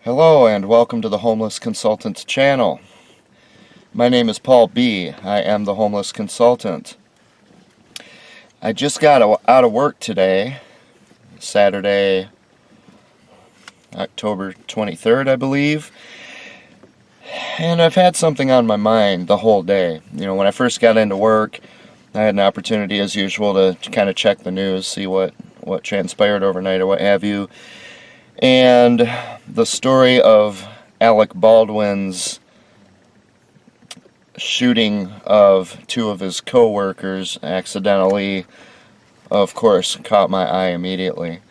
Hello and welcome to the Homeless Consultant channel. My name is Paul B. I am the Homeless Consultant. I just got out of work today, Saturday, October 23rd, I believe, and I've had something on my mind the whole day. You know, when I first got into work, I had an opportunity as usual to kind of check the news, see what transpired overnight or what have you. And the story of Alec Baldwin's shooting of two of his co-workers accidentally, of course, caught my eye immediately.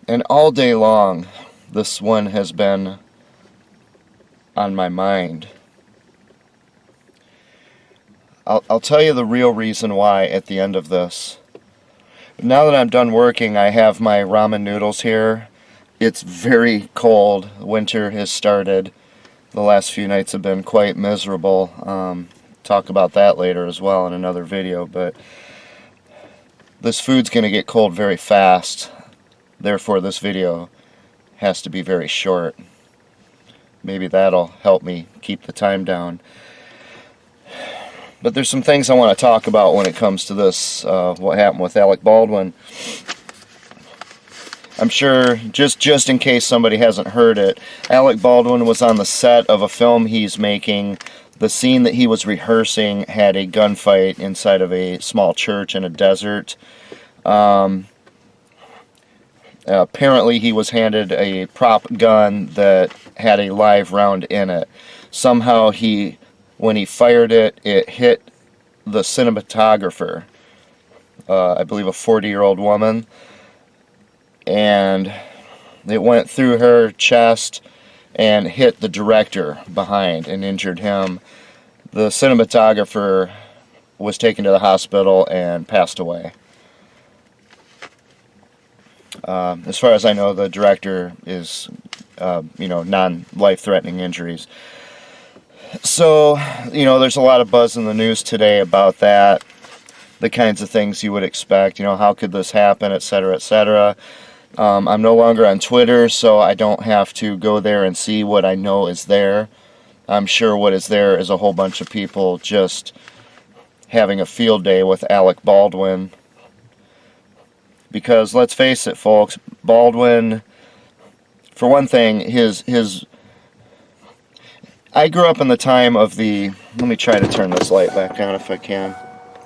And all day long, this one has been on my mind. I'll tell you the real reason why at the end of this. Now that I'm done working, I have my ramen noodles here. It's very cold. Winter has started. The last few nights have been quite miserable. Talk about that later as well in another video, but this food's going to get cold very fast. Therefore, this video has to be very short. Maybe that'll help me keep the time down. But there's some things I want to talk about when it comes to this, what happened with Alec Baldwin. I'm sure, just in case somebody hasn't heard it, Alec Baldwin was on the set of a film he's making. The scene that he was rehearsing had a gunfight inside of a small church in a desert. Apparently he was handed a prop gun that had a live round in it. Somehow when he fired it, it hit the cinematographer, I believe a 40-year-old woman, and it went through her chest and hit the director behind and injured him. The cinematographer was taken to the hospital and passed away. As far as I know, the director is, non-life-threatening injuries. So, there's a lot of buzz in the news today about that, the kinds of things you would expect, how could this happen, etc., etc. I'm no longer on Twitter, so I don't have to go there and see what I know is there. I'm sure what is there is a whole bunch of people just having a field day with Alec Baldwin. Because, let's face it, folks, Baldwin, for one thing, I grew up in the time of the... Let me try to turn this light back on if I can,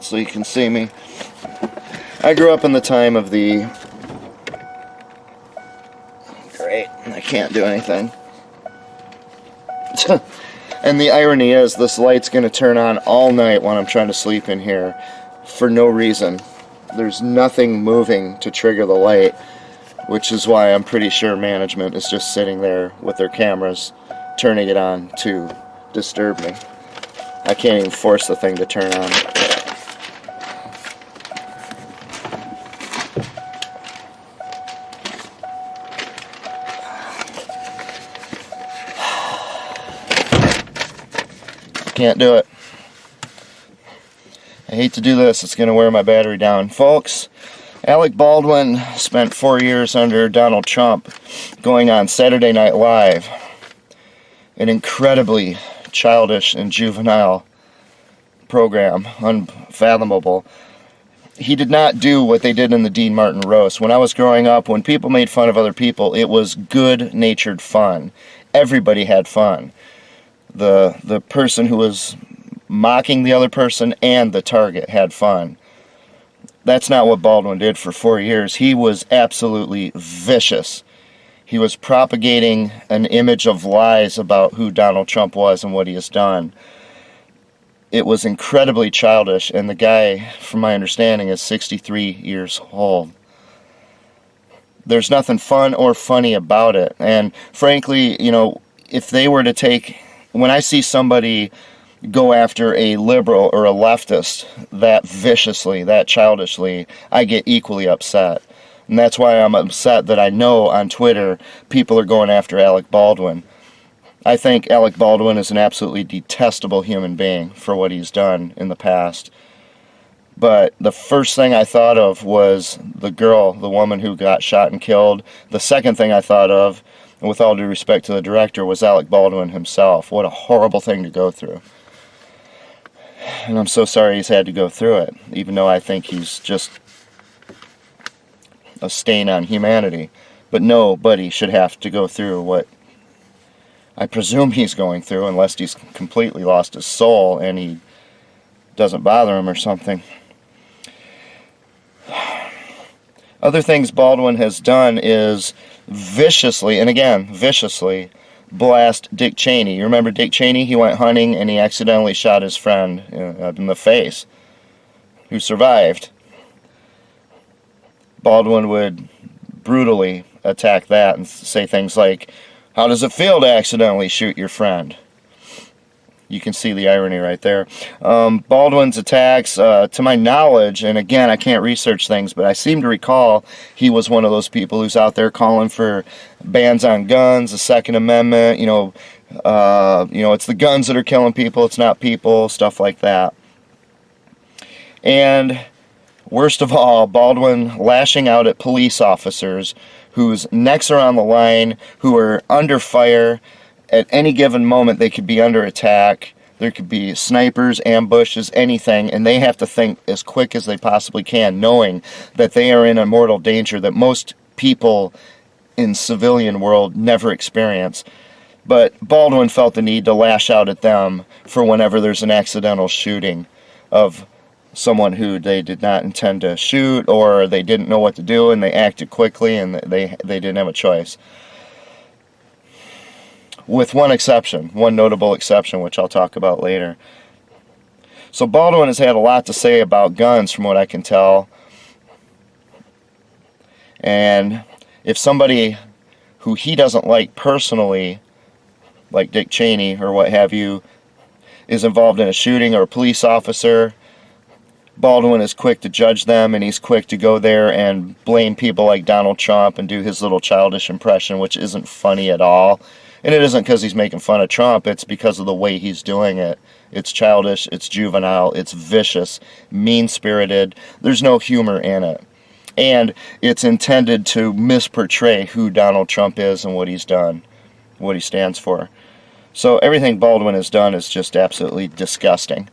so you can see me. I grew up in the time of the... Great, I can't do anything. And the irony is, this light's going to turn on all night when I'm trying to sleep in here, for no reason. There's nothing moving to trigger the light, which is why I'm pretty sure management is just sitting there with their cameras, turning it on to disturb me. I can't even force the thing to turn on. Can't do it. I hate to do this. It's going to wear my battery down. Folks, Alec Baldwin spent 4 years under Donald Trump going on Saturday Night Live. An incredibly childish and juvenile program. Unfathomable. He did not do what they did in the Dean Martin roast. When I was growing up, when people made fun of other people, it was good-natured fun. Everybody had fun. The person who was mocking the other person and the target had fun. That's not what Baldwin did for 4 years. He was absolutely vicious. He was propagating an image of lies about who Donald Trump was and what he has done. It was incredibly childish, and the guy, from my understanding, is 63 years old. There's nothing fun or funny about it. And frankly, if they were to take... When I see somebody go after a liberal or a leftist that viciously, that childishly, I get equally upset. And that's why I'm upset that I know on Twitter people are going after Alec Baldwin. I think Alec Baldwin is an absolutely detestable human being for what he's done in the past. But the first thing I thought of was the girl, the woman who got shot and killed. The second thing I thought of and with all due respect to the director, was Alec Baldwin himself. What a horrible thing to go through. And I'm so sorry he's had to go through it, even though I think he's just a stain on humanity. But nobody should have to go through what I presume he's going through, unless he's completely lost his soul and he doesn't bother him or something. Other things Baldwin has done is viciously, and again, viciously, blast Dick Cheney. You remember Dick Cheney? He went hunting and he accidentally shot his friend in the face, who survived. Baldwin would brutally attack that and say things like, "How does it feel to accidentally shoot your friend?" You can see the irony right there. Baldwin's attacks, to my knowledge, and again, I can't research things, but I seem to recall he was one of those people who's out there calling for bans on guns, the Second Amendment, it's the guns that are killing people, it's not people, stuff like that. And worst of all, Baldwin lashing out at police officers whose necks are on the line, who are under fire. At any given moment, they could be under attack. There could be snipers, ambushes, anything, and they have to think as quick as they possibly can, knowing that they are in a mortal danger that most people in civilian world never experience. But Baldwin felt the need to lash out at them for whenever there's an accidental shooting of someone who they did not intend to shoot, or they didn't know what to do and they acted quickly and they didn't have a choice. With one exception, one notable exception, which I'll talk about later. So Baldwin has had a lot to say about guns, from what I can tell. And if somebody who he doesn't like personally, like Dick Cheney or what have you, is involved in a shooting, or a police officer, Baldwin is quick to judge them, and he's quick to go there and blame people like Donald Trump and do his little childish impression, which isn't funny at all. And it isn't because he's making fun of Trump, it's because of the way he's doing it. It's childish, it's juvenile, it's vicious, mean-spirited, there's no humor in it. And it's intended to misportray who Donald Trump is and what he's done, what he stands for. So everything Baldwin has done is just absolutely disgusting.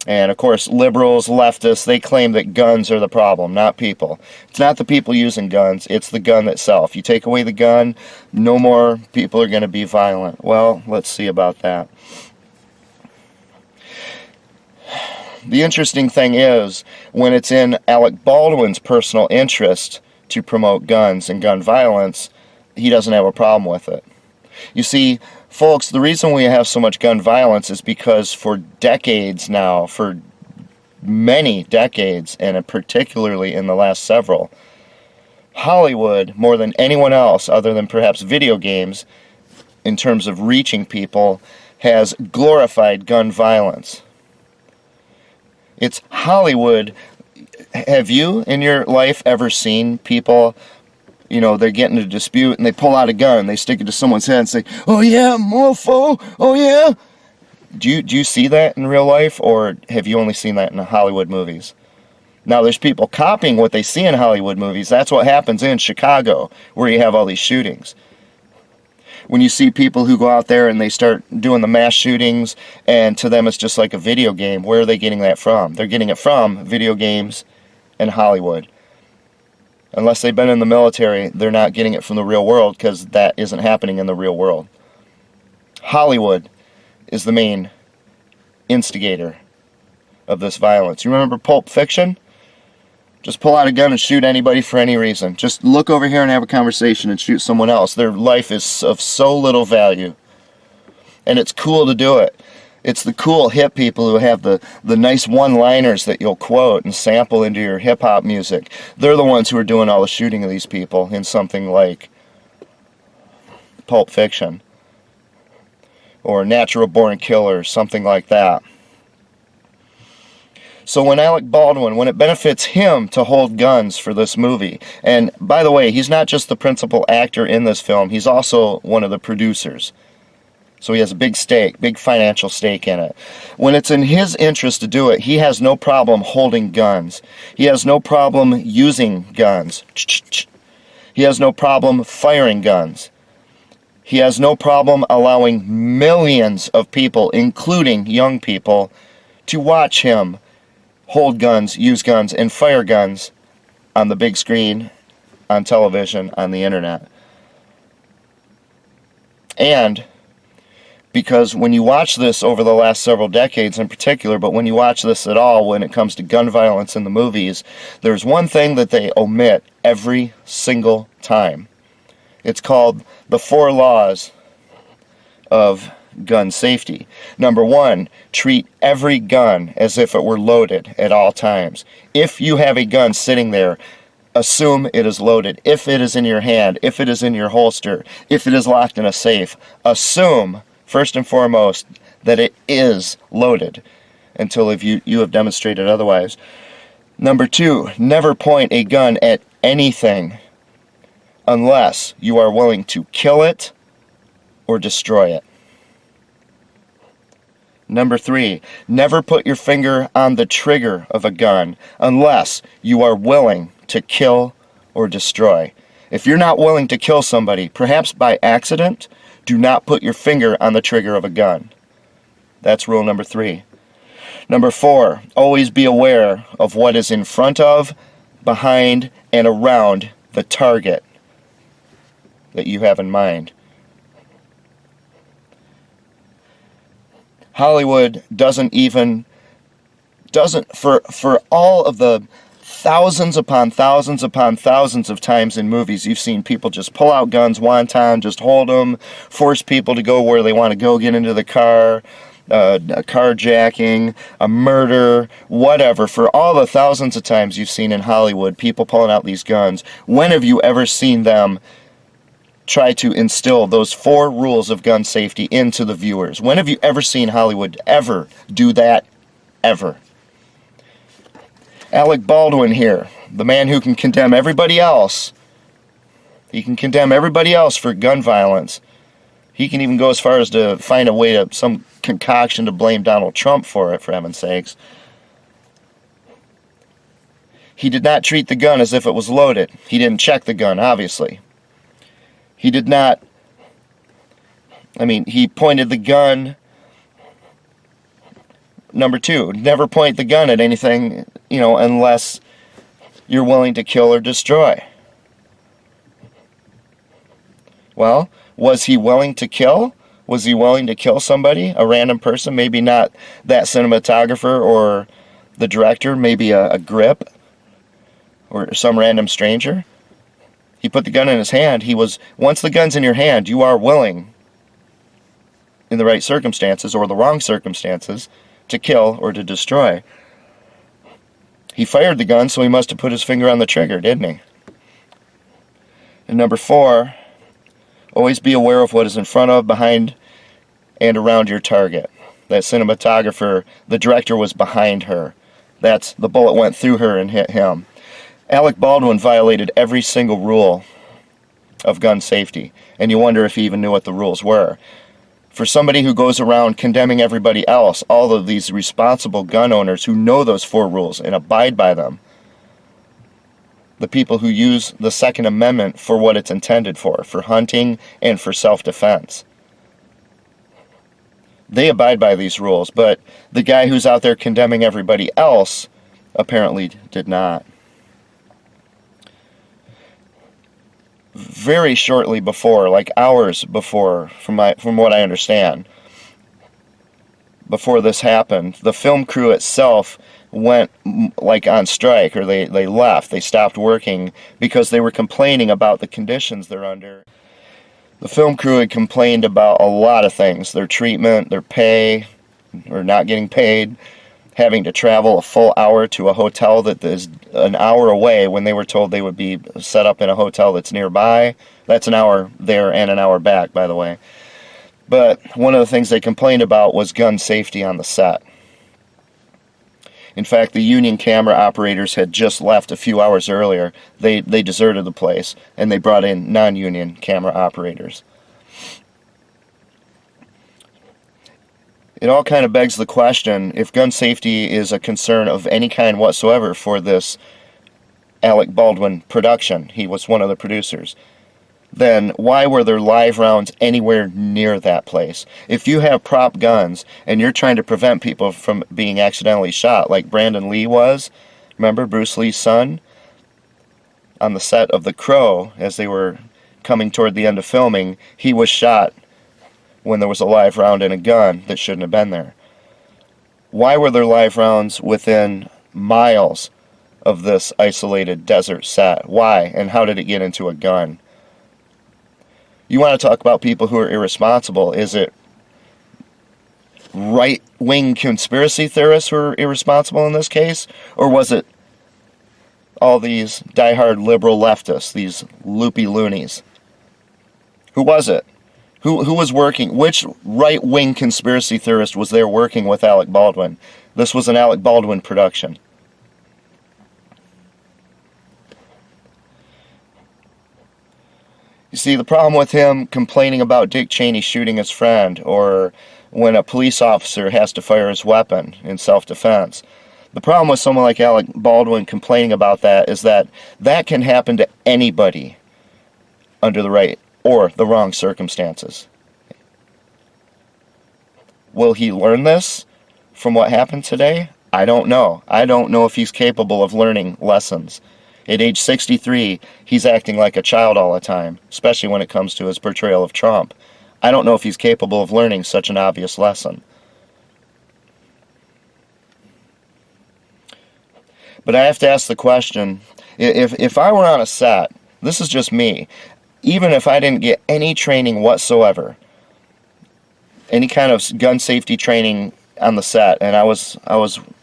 And of course, liberals, leftists, they claim that guns are the problem, not people. It's not the people using guns, it's the gun itself. You take away the gun, no more people are going to be violent. Well, let's see about that. The interesting thing is, when it's in Alec Baldwin's personal interest to promote guns and gun violence, he doesn't have a problem with it. You see, folks, the reason we have so much gun violence is because for decades now, for many decades, and particularly in the last several, Hollywood, more than anyone else other than perhaps video games, in terms of reaching people, has glorified gun violence. It's Hollywood. Have you in your life ever seen people, they get in a dispute and they pull out a gun, they stick it to someone's head and say, "Oh yeah, mofo, oh yeah"? Do you see that in real life, or have you only seen that in the Hollywood movies? Now, there's people copying what they see in Hollywood movies. That's what happens in Chicago, where you have all these shootings. When you see people who go out there and they start doing the mass shootings, and to them it's just like a video game, where are they getting that from? They're getting it from video games and Hollywood. Unless they've been in the military, they're not getting it from the real world, because that isn't happening in the real world. Hollywood is the main instigator of this violence. You remember Pulp Fiction? Just pull out a gun and shoot anybody for any reason. Just look over here and have a conversation and shoot someone else. Their life is of so little value. And it's cool to do it. It's the cool hip people who have the nice one-liners that you'll quote and sample into your hip-hop music. They're the ones who are doing all the shooting of these people in something like Pulp Fiction or Natural Born Killers, something like that. So when Alec Baldwin, when it benefits him to hold guns for this movie, and by the way, he's not just the principal actor in this film, he's also one of the producers. So he has a big stake, big financial stake in it. When it's in his interest to do it, he has no problem holding guns. He has no problem using guns. He has no problem firing guns. He has no problem allowing millions of people, including young people, to watch him hold guns, use guns, and fire guns on the big screen, on television, on the internet. And because when you watch this over the last several decades in particular, but when you watch this at all when it comes to gun violence in the movies, there's one thing that they omit every single time. It's called the 4 laws of gun safety. Number 1, treat every gun as if it were loaded at all times. If you have a gun sitting there, assume it is loaded. If it is in your hand, if it is in your holster, if it is locked in a safe, assume, first and foremost, that it is loaded until if you have demonstrated otherwise. Number 2, never point a gun at anything unless you are willing to kill it or destroy it. Number 3, never put your finger on the trigger of a gun unless you are willing to kill or destroy. If you're not willing to kill somebody, perhaps by accident, do not put your finger on the trigger of a gun. That's rule number 3. Number 4, always be aware of what is in front of, behind, and around the target that you have in mind. Hollywood doesn't for all of the thousands upon thousands upon thousands of times in movies you've seen people just pull out guns wanton, just hold them, force people to go where they want to go, get into the car, a carjacking, a murder, whatever. For all the thousands of times you've seen in Hollywood people pulling out these guns, when have you ever seen them try to instill those 4 rules of gun safety into the viewers? When have you ever seen Hollywood ever do that? Ever. Alec Baldwin here, the man who can condemn everybody else. He can condemn everybody else for gun violence. He can even go as far as to find a way to, some concoction to blame Donald Trump for it, for heaven's sakes. He did not treat the gun as if it was loaded. He didn't check the gun, obviously. He did not, he pointed the gun. Number 2, never point the gun at anything, unless you're willing to kill or destroy. Well, was he willing to kill? Was he willing to kill somebody, a random person? Maybe not that cinematographer or the director, maybe a grip or some random stranger. He put the gun in his hand. Once the gun's in your hand, you are willing, in the right circumstances or the wrong circumstances, to kill or to destroy. He fired the gun, so he must have put his finger on the trigger, didn't he? And number 4, always be aware of what is in front of, behind, and around your target. That cinematographer, the director was behind her. The bullet went through her and hit him. Alec Baldwin violated every single rule of gun safety, and you wonder if he even knew what the rules were. For somebody who goes around condemning everybody else, all of these responsible gun owners who know those 4 rules and abide by them, the people who use the Second Amendment for what it's intended for hunting and for self-defense, they abide by these rules, but the guy who's out there condemning everybody else apparently did not. Very shortly before, like hours before, from what I understand, before this happened, the film crew itself went on strike, or they left. They stopped working because they were complaining about the conditions they're under. The film crew had complained about a lot of things: their treatment, their pay, or not getting paid, having to travel a full hour to a hotel that is an hour away when they were told they would be set up in a hotel that's nearby. That's an hour there and an hour back, by the way. But one of the things they complained about was gun safety on the set. In fact, the union camera operators had just left a few hours earlier. They deserted the place, and they brought in non-union camera operators. It all kind of begs the question, if gun safety is a concern of any kind whatsoever for this Alec Baldwin production. He was one of the producers. Then why were there live rounds anywhere near that place? If you have prop guns and you're trying to prevent people from being accidentally shot, like Brandon Lee was, remember Bruce Lee's son? On the set of The Crow, as they were coming toward the end of filming, he was shot when there was a live round in a gun that shouldn't have been there. Why were there live rounds within miles of this isolated desert set? Why? And how did it get into a gun? You want to talk about people who are irresponsible. Is it right-wing conspiracy theorists who are irresponsible in this case? Or was it all these diehard liberal leftists, these loopy loonies? Who was it? Who was working? Which right-wing conspiracy theorist was there working with Alec Baldwin? This was an Alec Baldwin production. You see, the problem with him complaining about Dick Cheney shooting his friend, or when a police officer has to fire his weapon in self-defense, the problem with someone like Alec Baldwin complaining about that is that that can happen to anybody under the right or the wrong circumstances. Will he learn this from what happened today? I don't know. I don't know if he's capable of learning lessons. At age 63, he's acting like a child all the time, especially when it comes to his portrayal of Trump. I don't know if he's capable of learning such an obvious lesson. But I have to ask the question, if I were on a set, this is just me, even if I didn't get any training whatsoever, any kind of gun safety training on the set, and I was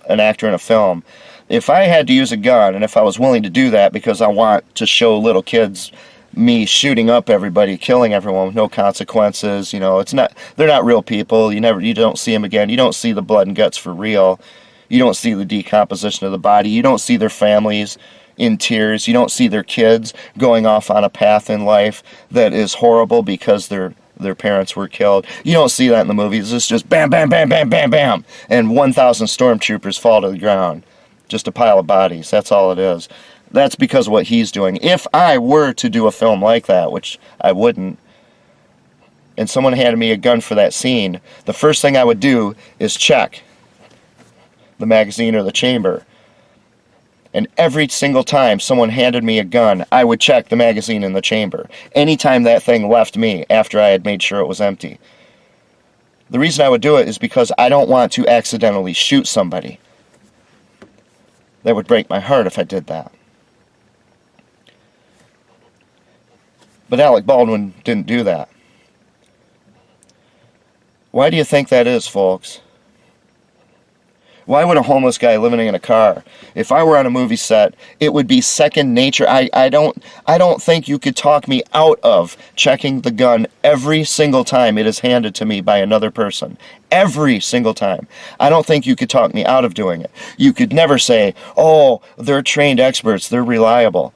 an actor in a film, if I had to use a gun, and if I was willing to do that because I want to show little kids me shooting up everybody, killing everyone with no consequences, they're not real people. You don't see them again. You don't see the blood and guts for real. You don't see the decomposition of the body. You don't see their families in tears. You don't see their kids going off on a path in life that is horrible because their parents were killed. You don't see that in the movies. It's just bam, bam, bam, bam, bam, bam, and 1,000 stormtroopers fall to the ground. Just a pile of bodies. That's all it is. That's because of what he's doing. If I were to do a film like that, which I wouldn't, and someone handed me a gun for that scene, the first thing I would do is check the magazine or the chamber. And every single time someone handed me a gun, I would check the magazine in the chamber. Anytime that thing left me after I had made sure it was empty. The reason I would do it is because I don't want to accidentally shoot somebody. That would break my heart if I did that. But Alec Baldwin didn't do that. Why do you think that is, folks? Why would a homeless guy living in a car, if I were on a movie set, it would be second nature. I don't think you could talk me out of checking the gun every single time it is handed to me by another person. Every single time. I don't think you could talk me out of doing it. You could never say, oh, they're trained experts, they're reliable.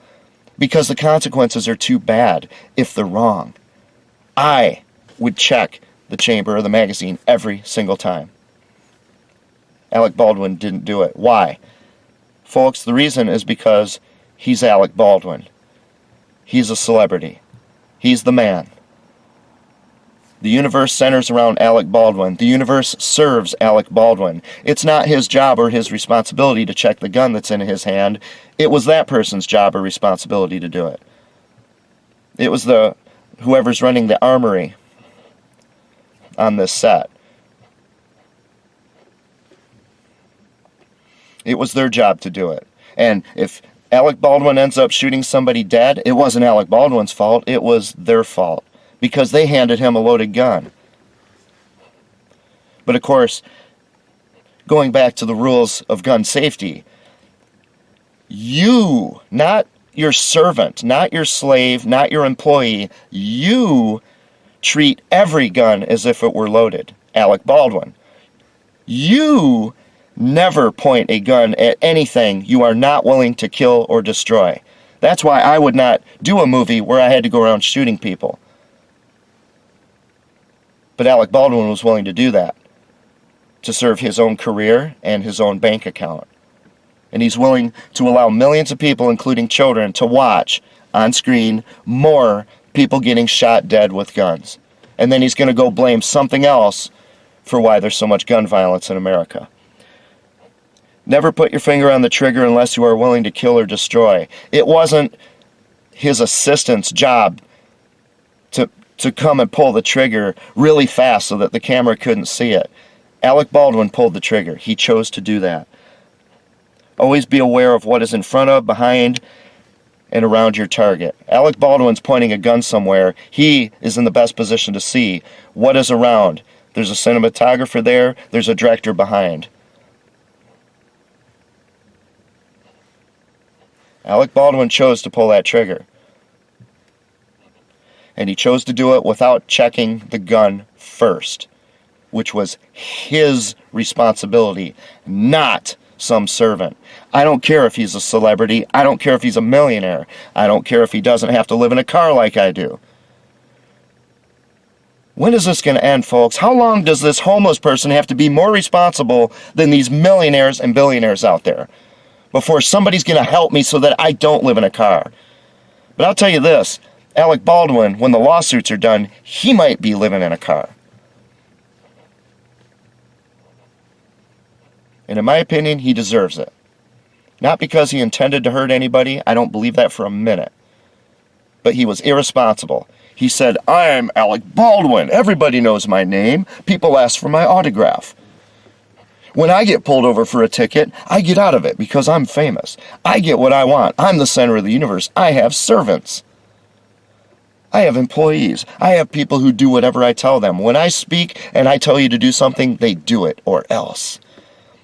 Because the consequences are too bad if they're wrong. I would check the chamber or the magazine every single time. Alec Baldwin didn't do it. Why? Folks, the reason is because he's Alec Baldwin. He's a celebrity. He's the man. The universe centers around Alec Baldwin. The universe serves Alec Baldwin. It's not his job or his responsibility to check the gun that's in his hand. It was that person's job or responsibility to do it. It was whoever's running the armory on this set. It was their job to do it. And if Alec Baldwin ends up shooting somebody dead, it wasn't Alec Baldwin's fault, it was their fault. Because they handed him a loaded gun. But of course, going back to the rules of gun safety, you, not your servant, not your slave, not your employee, you treat every gun as if it were loaded. Alec Baldwin. You never point a gun at anything you are not willing to kill or destroy. That's why I would not do a movie where I had to go around shooting people. But Alec Baldwin was willing to do that to serve his own career and his own bank account. And he's willing to allow millions of people, including children, to watch on screen more people getting shot dead with guns. And then he's going to go blame something else for why there's so much gun violence in America. Never put your finger on the trigger unless you are willing to kill or destroy. It wasn't his assistant's job to come and pull the trigger really fast so that the camera couldn't see it. Alec Baldwin pulled the trigger. He chose to do that. Always be aware of what is in front of, behind, and around your target. Alec Baldwin's pointing a gun somewhere. He is in the best position to see what is around. There's a cinematographer there. There's a director behind. Alec Baldwin chose to pull that trigger. And he chose to do it without checking the gun first, which was his responsibility, not some servant. I don't care if he's a celebrity. I don't care if he's a millionaire. I don't care if he doesn't have to live in a car like I do. When is this going to end, folks? How long does this homeless person have to be more responsible than these millionaires and billionaires out there before somebody's going to help me so that I don't live in a car? But I'll tell you this, Alec Baldwin, when the lawsuits are done, he might be living in a car. And in my opinion, he deserves it. Not because he intended to hurt anybody, I don't believe that for a minute. But he was irresponsible. He said, I'm Alec Baldwin. Everybody knows my name. People ask for my autograph. When I get pulled over for a ticket, I get out of it because I'm famous. I get what I want. I'm the center of the universe. I have servants. I have employees. I have people who do whatever I tell them. When I speak and I tell you to do something, they do it or else.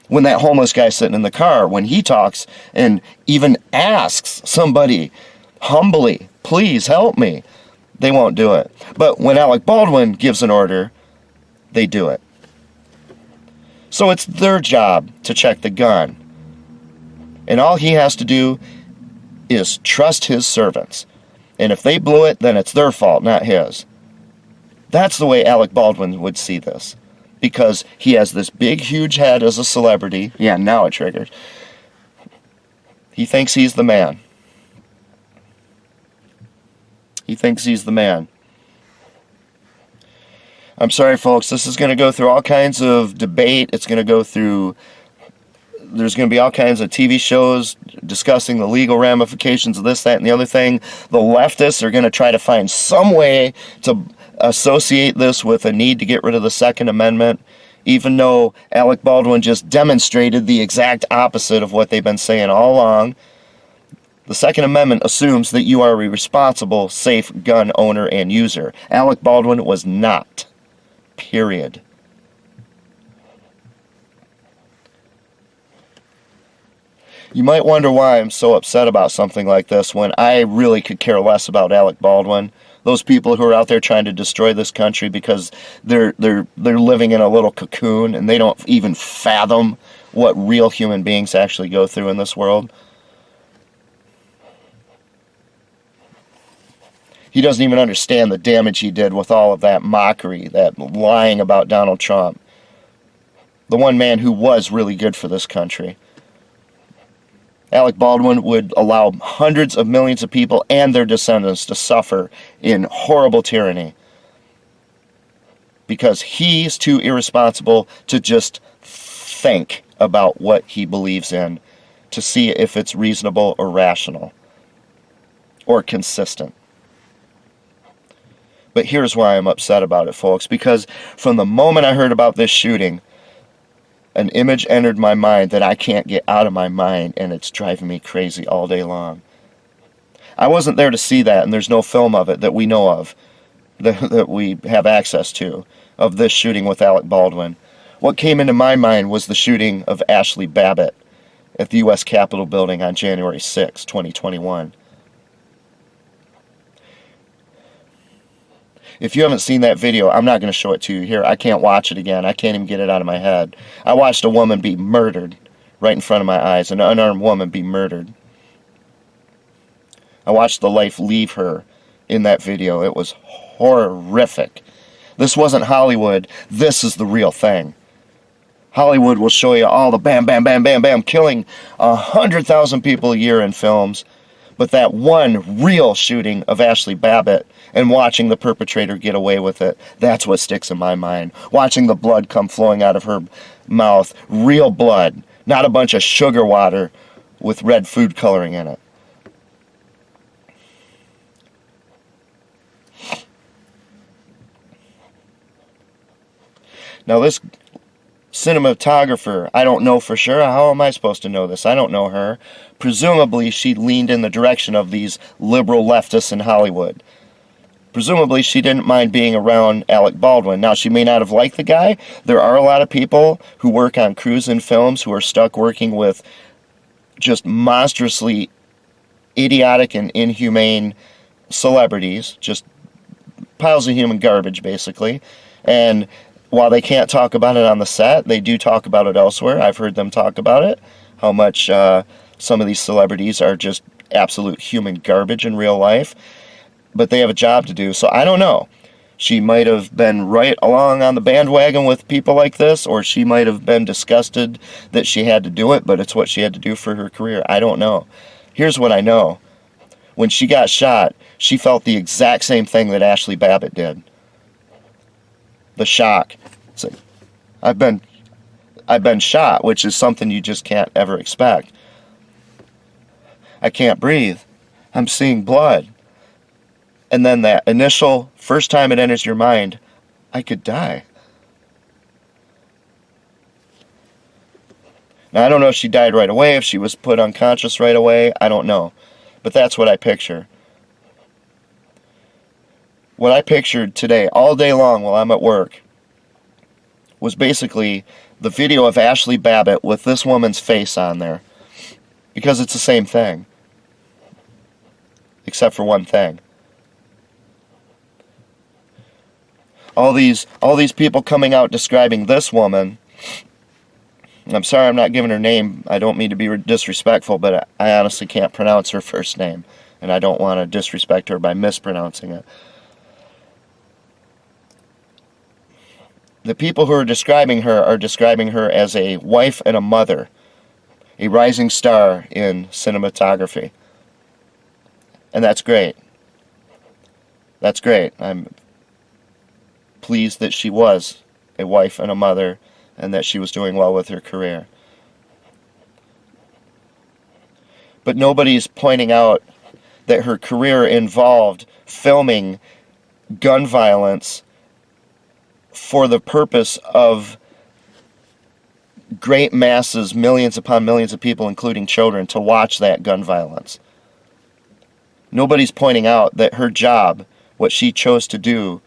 When that homeless guy sitting in the car, when he talks and even asks somebody humbly, please help me, they won't do it. But when Alec Baldwin gives an order, they do it. So it's their job to check the gun. And all he has to do is trust his servants. And if they blew it, then it's their fault, not his. That's the way Alec Baldwin would see this. Because he has this big, huge head as a celebrity. Yeah, now it triggers. He thinks he's the man. He thinks he's the man. I'm sorry, folks. This is going to go through all kinds of debate. It's going to go through... There's going to be all kinds of TV shows discussing the legal ramifications of this, that, and the other thing. The leftists are going to try to find some way to associate this with a need to get rid of the Second Amendment, even though Alec Baldwin just demonstrated the exact opposite of what they've been saying all along. The Second Amendment assumes that you are a responsible, safe gun owner and user. Alec Baldwin was not. Period. You might wonder why I'm so upset about something like this when I really could care less about Alec Baldwin. Those people who are out there trying to destroy this country because they're living in a little cocoon and they don't even fathom what real human beings actually go through in this world. He doesn't even understand the damage he did with all of that mockery, that lying about Donald Trump. The one man who was really good for this country. Alec Baldwin would allow hundreds of millions of people and their descendants to suffer in horrible tyranny because he's too irresponsible to just think about what he believes in to see if it's reasonable or rational or consistent. But here's why I'm upset about it, folks, because from the moment I heard about this shooting, an image entered my mind that I can't get out of my mind, and it's driving me crazy all day long. I wasn't there to see that, and there's no film of it that we know of, that we have access to, of this shooting with Alec Baldwin. What came into my mind was the shooting of Ashley Babbitt at the U.S. Capitol building on January 6, 2021. If you haven't seen that video, I'm not going to show it to you here. I can't watch it again. I can't even get it out of my head. I watched a woman be murdered right in front of my eyes, an unarmed woman be murdered. I watched the life leave her in that video. It was horrific. This wasn't Hollywood. This is the real thing. Hollywood will show you all the bam, bam, bam, bam, bam, killing 100,000 people a year in films. But that one real shooting of Ashley Babbitt and watching the perpetrator get away with it, that's what sticks in my mind. Watching the blood come flowing out of her mouth, real blood, not a bunch of sugar water with red food coloring in it. Now this cinematographer, I don't know for sure. How am I supposed to know this? I don't know her. Presumably she leaned in the direction of these liberal leftists in Hollywood. Presumably she didn't mind being around Alec Baldwin. Now, she may not have liked the guy. There are a lot of people who work on crews in films who are stuck working with just monstrously idiotic and inhumane celebrities, just piles of human garbage, basically. And while they can't talk about it on the set, they do talk about it elsewhere. I've heard them talk about it, how much some of these celebrities are just absolute human garbage in real life. But they have a job to do, so I don't know. She might have been right along on the bandwagon with people like this, or she might have been disgusted that she had to do it, but it's what she had to do for her career. I don't know. Here's what I know. When she got shot, she felt the exact same thing that Ashley Babbitt did. The shock. It's like, I've been shot, which is something you just can't ever expect. I can't breathe. I'm seeing blood. And then that initial, first time it enters your mind, I could die. Now, I don't know if she died right away, if she was put unconscious right away, I don't know. But that's what I picture. What I pictured today, all day long while I'm at work, was basically the video of Ashley Babbitt with this woman's face on there. Because it's the same thing. Except for one thing. All these people coming out describing this woman. I'm sorry I'm not giving her name. I don't mean to be disrespectful, but I honestly can't pronounce her first name. And I don't want to disrespect her by mispronouncing it. The people who are describing her as a wife and a mother. A rising star in cinematography. And that's great. That's great. I'm pleased that she was a wife and a mother and that she was doing well with her career. But nobody's pointing out that her career involved filming gun violence for the purpose of great masses, millions upon millions of people, including children, to watch that gun violence. Nobody's pointing out that her job, what she chose to do,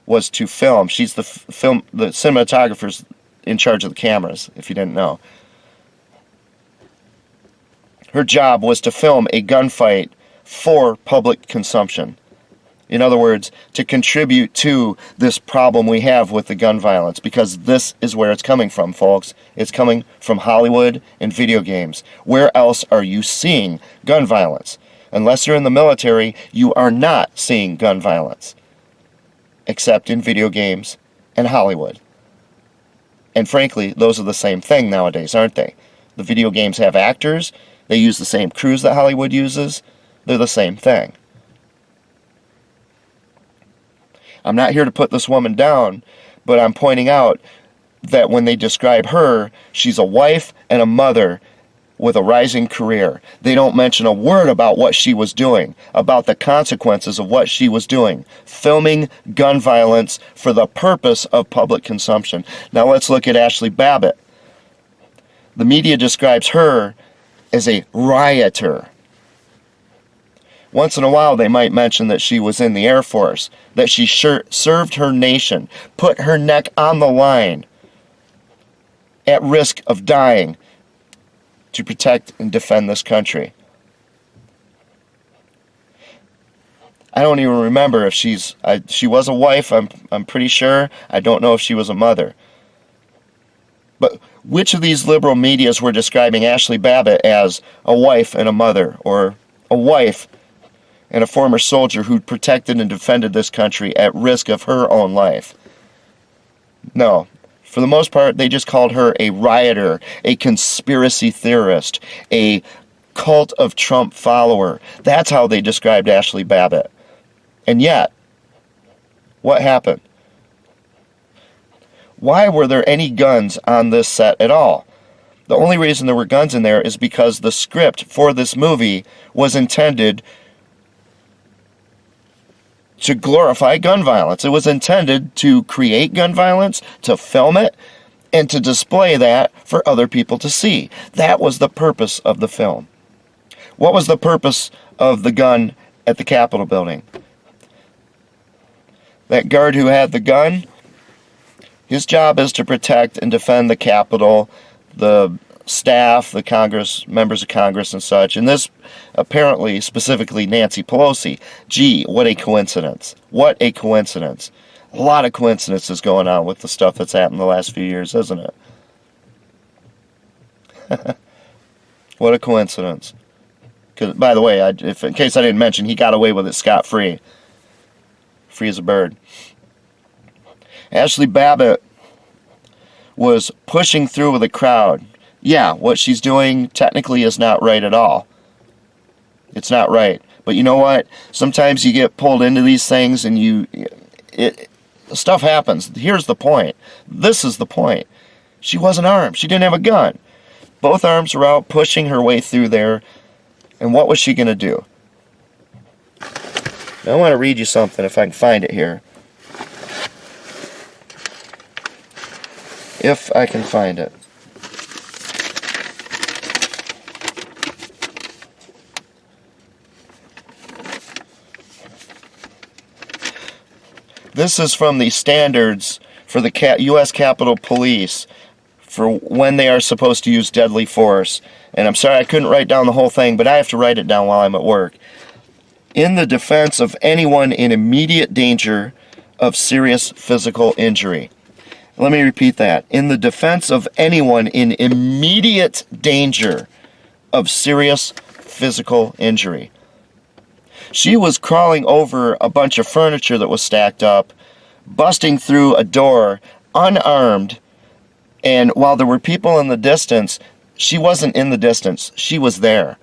was to film. She's the cinematographer's in charge of the cameras, if you didn't know. Her job was to film a gunfight for public consumption. In other words, to contribute to this problem we have with the gun violence, because this is where it's coming from, folks. It's coming from Hollywood and video games. Where else are you seeing gun violence? Unless you're in the military, you are not seeing gun violence. Except in video games and Hollywood. And frankly, those are the same thing nowadays, aren't they? The video games have actors. They use the same crews that Hollywood uses. They're the same thing. I'm not here to put this woman down, but I'm pointing out that when they describe her, she's a wife and a mother with a rising career. They don't mention a word about what she was doing, about the consequences of what she was doing, filming gun violence for the purpose of public consumption. Now let's look at Ashley Babbitt. The media describes her as a rioter. Once in a while they might mention that she was in the Air Force, that she served her nation, put her neck on the line, at risk of dying, to protect and defend this country. I don't even remember if she was a wife, I'm pretty sure. I don't know if she was a mother. But which of these liberal medias were describing Ashley Babbitt as a wife and a mother, or a wife and a former soldier who protected and defended this country at risk of her own life? No. For the most part, they just called her a rioter, a conspiracy theorist, a cult of Trump follower. That's how they described Ashley Babbitt. And yet, what happened? Why were there any guns on this set at all? The only reason there were guns in there is because the script for this movie was intended to glorify gun violence. It was intended to create gun violence, to film it, and to display that for other people to see. That was the purpose of the film. What was the purpose of the gun at the Capitol building? That guard who had the gun, his job is to protect and defend the Capitol, the staff, the Congress, members of Congress and such. And this apparently specifically Nancy Pelosi. Gee, what a coincidence. What a coincidence. A lot of coincidences going on with the stuff that's happened the last few years, isn't it? What a coincidence. 'Cause, by the way, in case I didn't mention, he got away with it scot-free. Free as a bird. Ashley Babbitt was pushing through with a crowd. Yeah, what she's doing technically is not right at all. It's not right. But you know what? Sometimes you get pulled into these things and stuff happens. Here's the point. This is the point. She wasn't armed. She didn't have a gun. Both arms were out, pushing her way through there. And what was she going to do? Now, I want to read you something if I can find it here. If I can find it. This is from the standards for the U.S. Capitol Police for when they are supposed to use deadly force. And I'm sorry I couldn't write down the whole thing, but I have to write it down while I'm at work. In the defense of anyone in immediate danger of serious physical injury. Let me repeat that. In the defense of anyone in immediate danger of serious physical injury. She was crawling over a bunch of furniture that was stacked up, busting through a door, unarmed, and while there were people in the distance, she wasn't in the distance. She was there.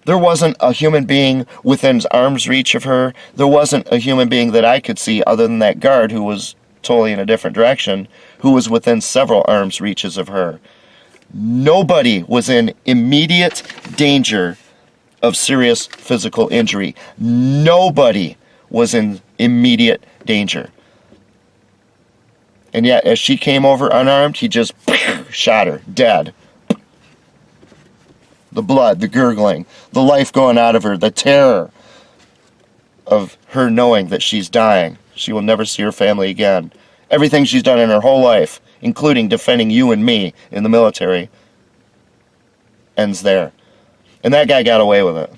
There wasn't a human being within arm's reach of her. There wasn't a human being that I could see other than that guard who was totally in a different direction, who was within several arm's reaches of her. Nobody was in immediate danger of serious physical injury. Nobody was in immediate danger. And yet, as she came over unarmed, he just shot her, dead. The blood, the gurgling, the life going out of her, the terror of her knowing that she's dying. She will never see her family again. Everything she's done in her whole life, including defending you and me in the military, ends there. And that guy got away with it.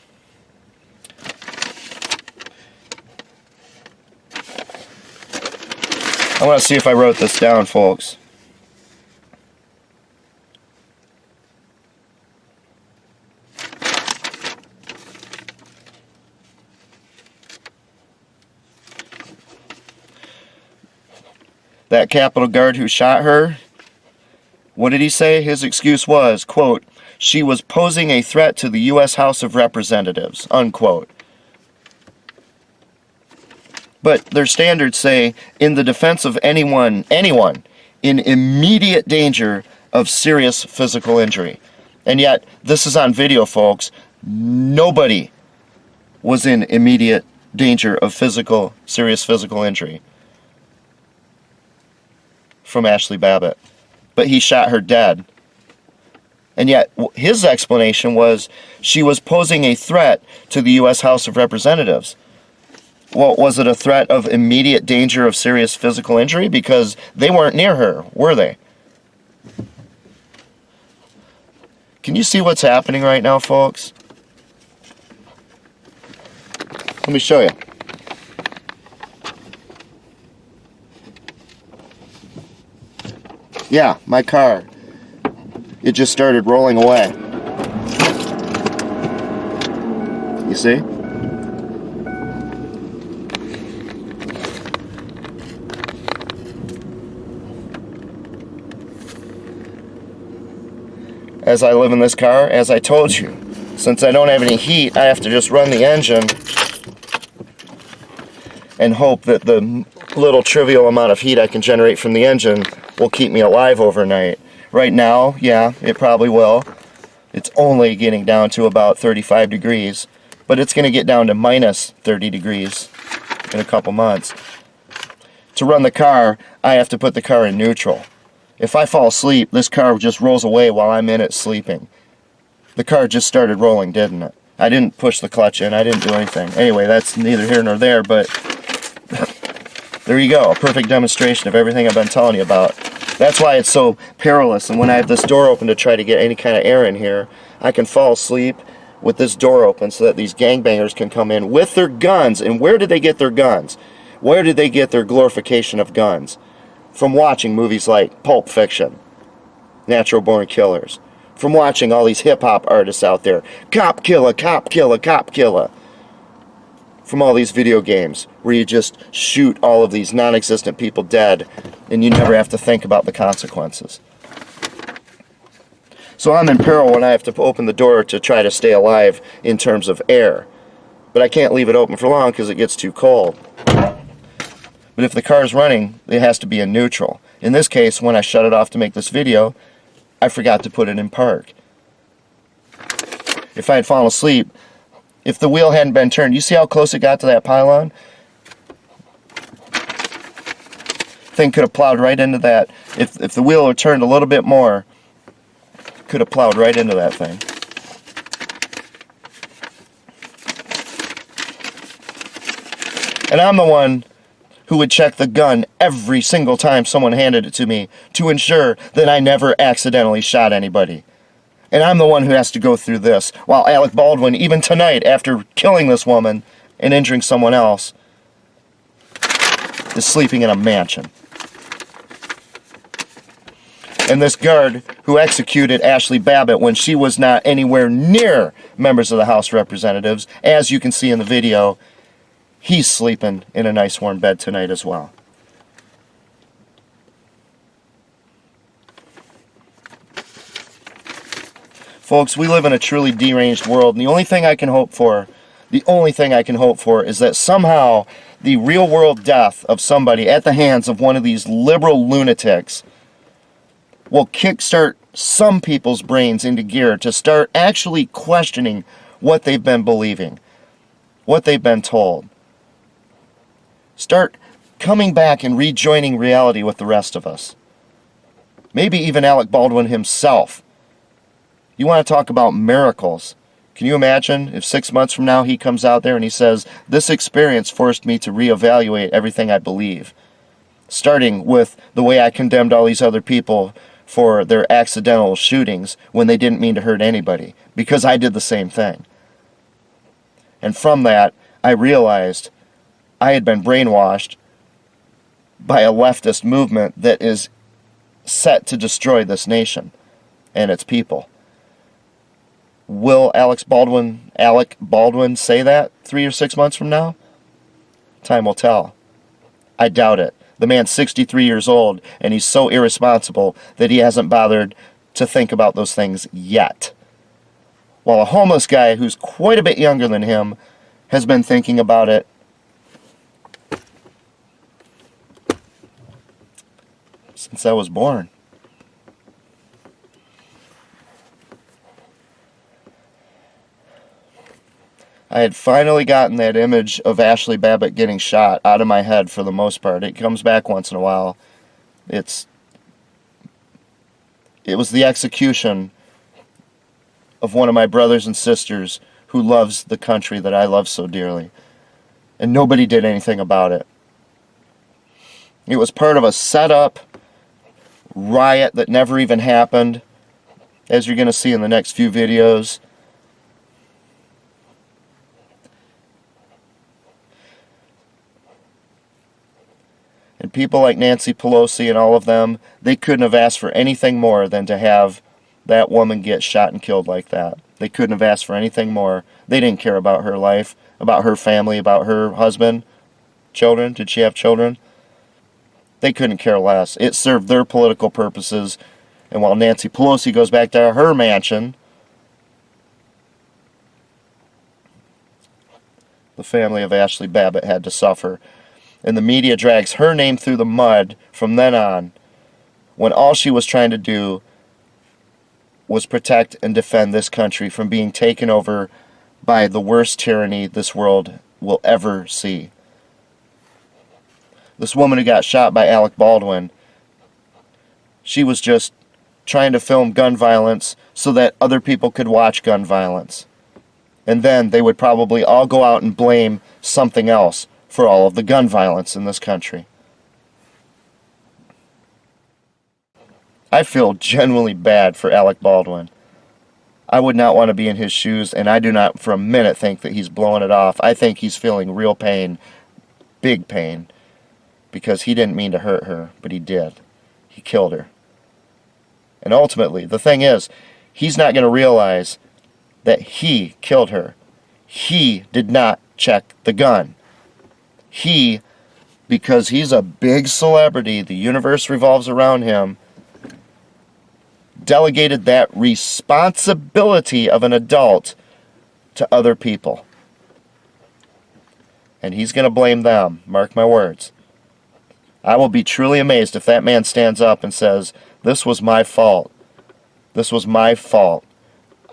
I want to see if I wrote this down, folks. That Capitol guard who shot her, what did he say? His excuse was, quote, she was posing a threat to the U.S. House of Representatives, unquote. But their standards say, in the defense of anyone in immediate danger of serious physical injury. And yet, this is on video, folks. Nobody was in immediate danger of serious physical injury from Ashley Babbitt. But he shot her dead. And yet, his explanation was she was posing a threat to the U.S. House of Representatives. Well, was it a threat of immediate danger of serious physical injury? Because they weren't near her, were they? Can you see what's happening right now, folks? Let me show you. Yeah, my car. It just started rolling away. You see? as I live in this car, as I told you. Since I don't have any heat, I have to just run the engine and hope that the little trivial amount of heat I can generate from the engine will keep me alive overnight. Right now, yeah, it probably will. It's only getting down to about 35 degrees, but it's going to get down to minus 30 degrees in a couple months. To run the car, I have to put the car in neutral. If I fall asleep, this car just rolls away while I'm in it sleeping. The car just started rolling, didn't it? I didn't push the clutch in, I didn't do anything. Anyway, that's neither here nor there, but there you go, a perfect demonstration of everything I've been telling you about. That's why it's so perilous, and when I have this door open to try to get any kind of air in here, I can fall asleep with this door open so that these gangbangers can come in with their guns. And where did they get their guns? Where did they get their glorification of guns? From watching movies like Pulp Fiction, Natural Born Killers. From watching all these hip-hop artists out there. Cop killer, cop killer, cop killer. From all these video games where you just shoot all of these non-existent people dead and you never have to think about the consequences. So I'm in peril when I have to open the door to try to stay alive in terms of air. But I can't leave it open for long because it gets too cold. But if the car is running, it has to be in neutral. In this case, when I shut it off to make this video, I forgot to put it in park. If I had fallen asleep, if the wheel hadn't been turned, you see how close it got to that pylon? Thing could have plowed right into that. If the wheel had turned a little bit more, could have plowed right into that thing. And I'm the one who would check the gun every single time someone handed it to me to ensure that I never accidentally shot anybody. And I'm the one who has to go through this, while Alec Baldwin, even tonight, after killing this woman and injuring someone else, is sleeping in a mansion. And this guard who executed Ashley Babbitt when she was not anywhere near members of the House of Representatives, as you can see in the video, he's sleeping in a nice warm bed tonight as well. Folks, we live in a truly deranged world, and the only thing I can hope for is that somehow the real world death of somebody at the hands of one of these liberal lunatics will kickstart some people's brains into gear to start actually questioning what they've been believing, what they've been told. Start coming back and rejoining reality with the rest of us. Maybe even Alec Baldwin himself. You want to talk about miracles. Can you imagine if 6 months from now he comes out there and he says, this experience forced me to reevaluate everything I believe. Starting with the way I condemned all these other people for their accidental shootings when they didn't mean to hurt anybody. Because I did the same thing. And from that, I realized I had been brainwashed by a leftist movement that is set to destroy this nation and its people. Will Alec Baldwin say that 3 or 6 months from now? Time will tell. I doubt it. The man's 63 years old, and he's so irresponsible that he hasn't bothered to think about those things yet. While a homeless guy who's quite a bit younger than him has been thinking about it since I was born. I had finally gotten that image of Ashley Babbitt getting shot out of my head for the most part. It comes back once in a while. It was the execution of one of my brothers and sisters who loves the country that I love so dearly. And nobody did anything about it. It was part of a set-up riot that never even happened, as you're going to see in the next few videos. And people like Nancy Pelosi and all of them, they couldn't have asked for anything more than to have that woman get shot and killed like that. They couldn't have asked for anything more. They didn't care about her life, about her family, about her husband, children. Did she have children? They couldn't care less. It served their political purposes And while Nancy Pelosi goes back to her mansion, the family of Ashley Babbitt had to suffer. And the media drags her name through the mud from then on, when all she was trying to do was protect and defend this country from being taken over by the worst tyranny this world will ever see. This woman who got shot by Alec Baldwin, she was just trying to film gun violence so that other people could watch gun violence. And then they would probably all go out and blame something else for all of the gun violence in this country. I feel genuinely bad for Alec Baldwin. I would not want to be in his shoes, and I do not for a minute think that he's blowing it off. I think he's feeling real pain, big pain, because he didn't mean to hurt her, but he did. He killed her. And ultimately, the thing is, he's not going to realize that he killed her. He did not check the gun. He, because he's a big celebrity, the universe revolves around him, delegated that responsibility of an adult to other people. And he's going to blame them, mark my words. I will be truly amazed if that man stands up and says, "This was my fault. This was my fault.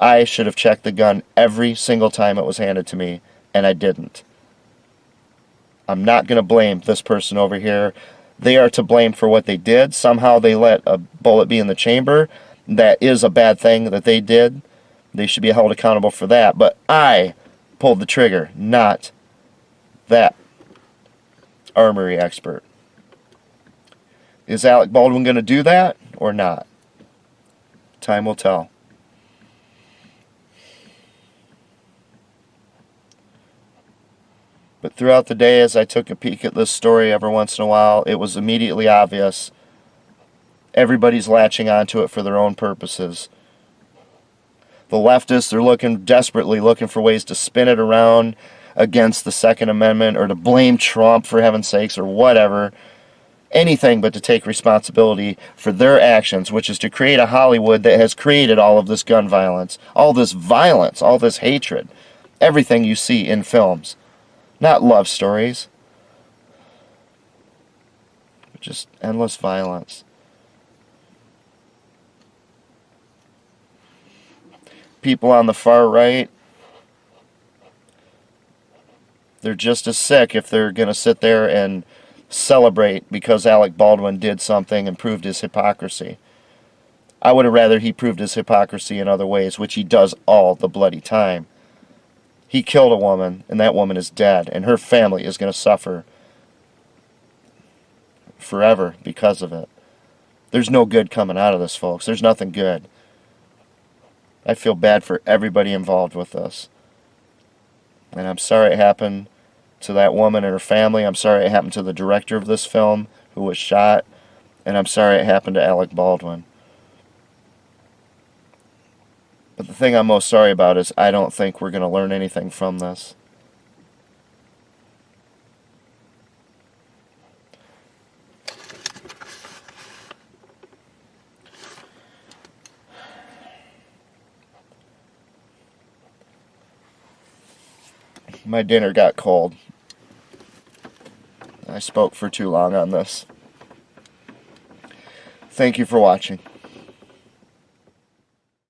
I should have checked the gun every single time it was handed to me, and I didn't. I'm not going to blame this person over here. They are to blame for what they did. Somehow they let a bullet be in the chamber. That is a bad thing that they did. They should be held accountable for that. But I pulled the trigger, not that armory expert." Is Alec Baldwin going to do that or not? Time will tell. But throughout the day, as I took a peek at this story every once in a while, it was immediately obvious everybody's latching onto it for their own purposes. The leftists are desperately looking for ways to spin it around against the Second Amendment, or to blame Trump, for heaven's sakes, or whatever. Anything but to take responsibility for their actions, which is to create a Hollywood that has created all of this gun violence, all this violence, all this hatred, everything you see in films. Not love stories, but just endless violence. People on the far right, they're just as sick if they're going to sit there and celebrate because Alec Baldwin did something and proved his hypocrisy. I would have rather he proved his hypocrisy in other ways, which he does all the bloody time. He killed a woman, and that woman is dead, and her family is going to suffer forever because of it. There's no good coming out of this, folks. There's nothing good. I feel bad for everybody involved with this. And I'm sorry it happened to that woman and her family. I'm sorry it happened to the director of this film who was shot. And I'm sorry it happened to Alec Baldwin. But the thing I'm most sorry about is I don't think we're going to learn anything from this. My dinner got cold. I spoke for too long on this. Thank you for watching.